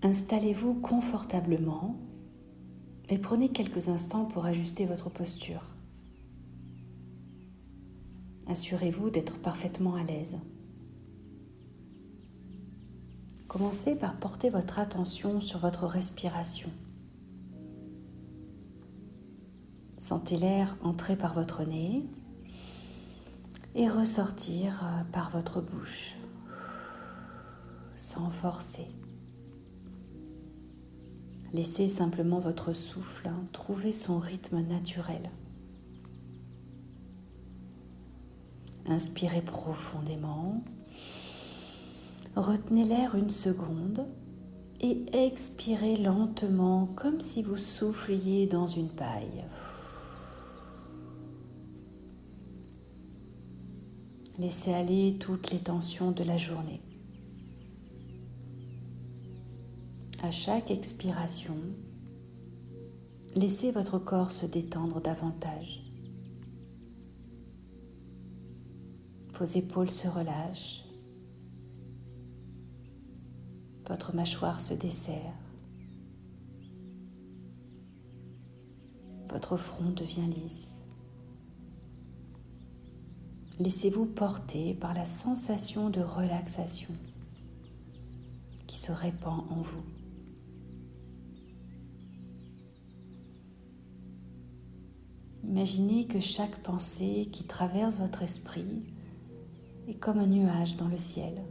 Installez-vous confortablement et prenez quelques instants pour ajuster votre posture. Assurez-vous d'être parfaitement à l'aise. Commencez par porter votre attention sur votre respiration. Sentez l'air entrer par votre nez et ressortir par votre bouche, sans forcer. Laissez simplement votre souffle trouver son rythme naturel. Inspirez profondément, retenez l'air une seconde et expirez lentement comme si vous souffliez dans une paille. Laissez aller toutes les tensions de la journée. À chaque expiration, laissez votre corps se détendre davantage. Vos épaules se relâchent, votre mâchoire se desserre, votre front devient lisse. Laissez-vous porter par la sensation de relaxation qui se répand en vous. Imaginez que chaque pensée qui traverse votre esprit est comme un nuage dans le ciel.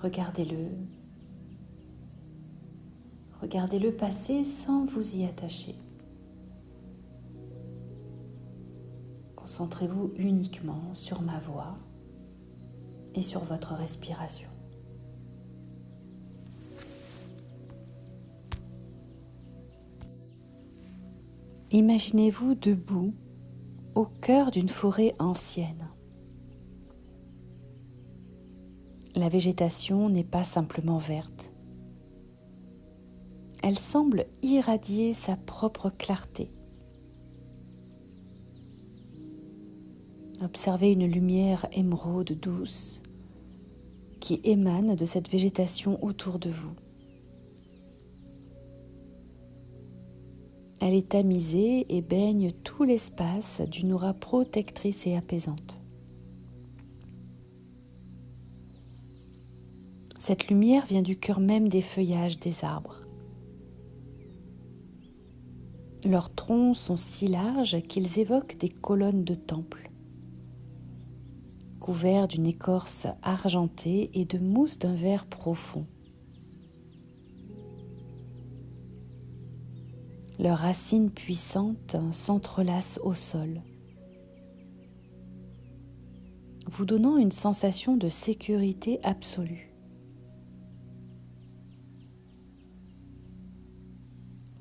Regardez-le passer sans vous y attacher. Concentrez-vous uniquement sur ma voix et sur votre respiration. Imaginez-vous debout au cœur d'une forêt ancienne. La végétation n'est pas simplement verte. Elle semble irradier sa propre clarté. Observez une lumière émeraude douce qui émane de cette végétation autour de vous. Elle est tamisée et baigne tout l'espace d'une aura protectrice et apaisante. Cette lumière vient du cœur même des feuillages des arbres. Leurs troncs sont si larges qu'ils évoquent des colonnes de temples, couverts d'une écorce argentée et de mousse d'un vert profond. Leurs racines puissantes s'entrelacent au sol, vous donnant une sensation de sécurité absolue.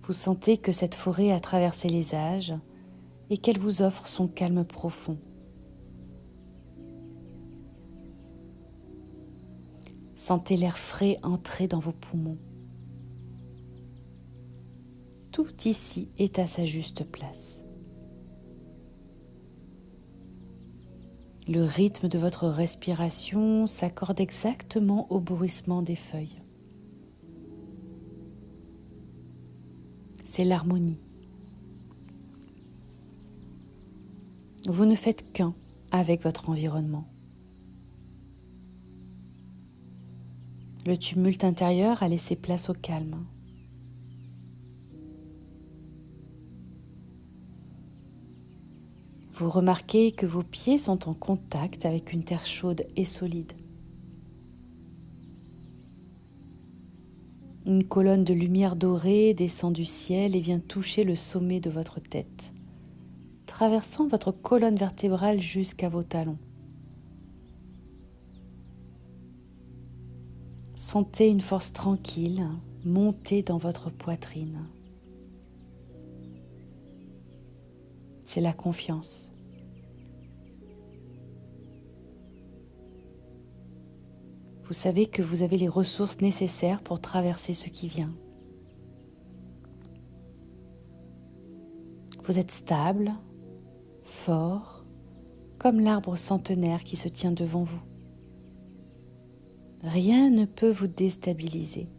Vous sentez que cette forêt a traversé les âges et qu'elle vous offre son calme profond. Sentez l'air frais entrer dans vos poumons. Tout ici est à sa juste place. Le rythme de votre respiration s'accorde exactement au bruissement des feuilles. C'est l'harmonie. Vous ne faites qu'un avec votre environnement. Le tumulte intérieur a laissé place au calme. Vous remarquez que vos pieds sont en contact avec une terre chaude et solide. Une colonne de lumière dorée descend du ciel et vient toucher le sommet de votre tête, traversant votre colonne vertébrale jusqu'à vos talons. Sentez une force tranquille monter dans votre poitrine. C'est la confiance. Vous savez que vous avez les ressources nécessaires pour traverser ce qui vient. Vous êtes stable, fort, comme l'arbre centenaire qui se tient devant vous. Rien ne peut vous déstabiliser,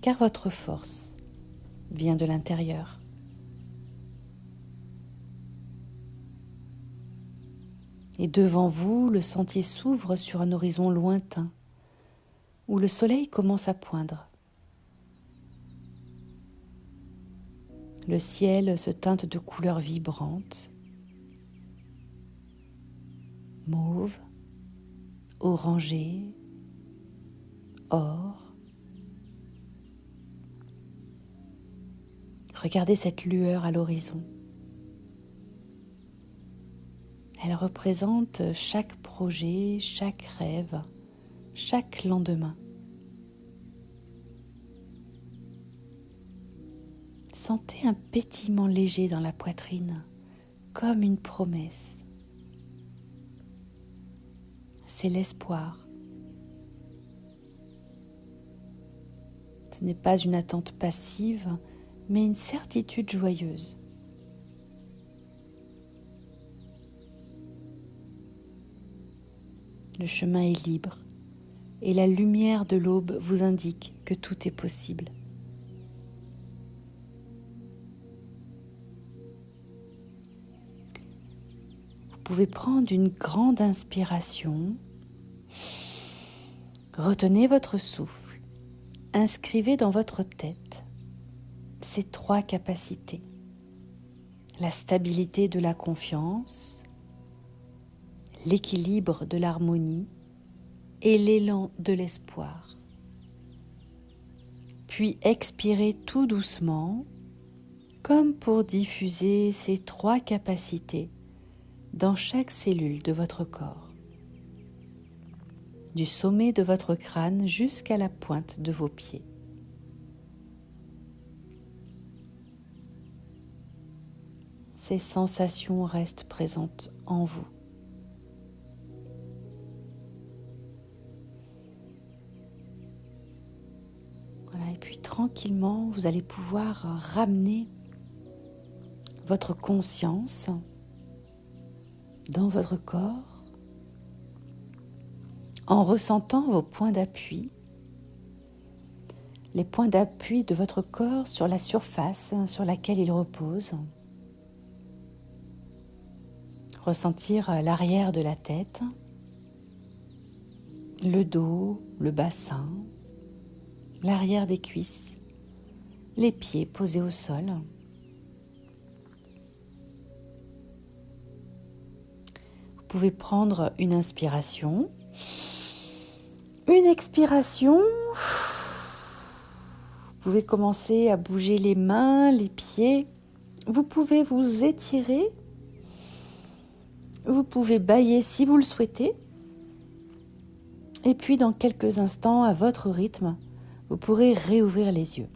car votre force vient de l'intérieur. Et devant vous, le sentier s'ouvre sur un horizon lointain, où le soleil commence à poindre. Le ciel se teinte de couleurs vibrantes, mauve, orangé, or. Regardez cette lueur à l'horizon. Elle représente chaque projet, chaque rêve, chaque lendemain. Sentez un pétillement léger dans la poitrine, comme une promesse. C'est l'espoir. Ce n'est pas une attente passive, mais une certitude joyeuse. Le chemin est libre et la lumière de l'aube vous indique que tout est possible. Vous pouvez prendre une grande inspiration, retenez votre souffle, inscrivez dans votre tête ces 3 capacités: la stabilité de la confiance, l'équilibre de l'harmonie et l'élan de l'espoir. Puis expirez tout doucement, comme pour diffuser ces 3 capacités dans chaque cellule de votre corps, du sommet de votre crâne jusqu'à la pointe de vos pieds. Ces sensations restent présentes en vous. Voilà, et puis tranquillement, vous allez pouvoir ramener votre conscience dans votre corps en ressentant vos points d'appui, les points d'appui de votre corps sur la surface sur laquelle il repose. Ressentir l'arrière de la tête, le dos, le bassin, l'arrière des cuisses, les pieds posés au sol. Vous pouvez prendre une inspiration, une expiration. Vous pouvez commencer à bouger les mains, les pieds. Vous pouvez vous étirer. Vous pouvez bâiller si vous le souhaitez. Et puis dans quelques instants, à votre rythme, vous pourrez réouvrir les yeux.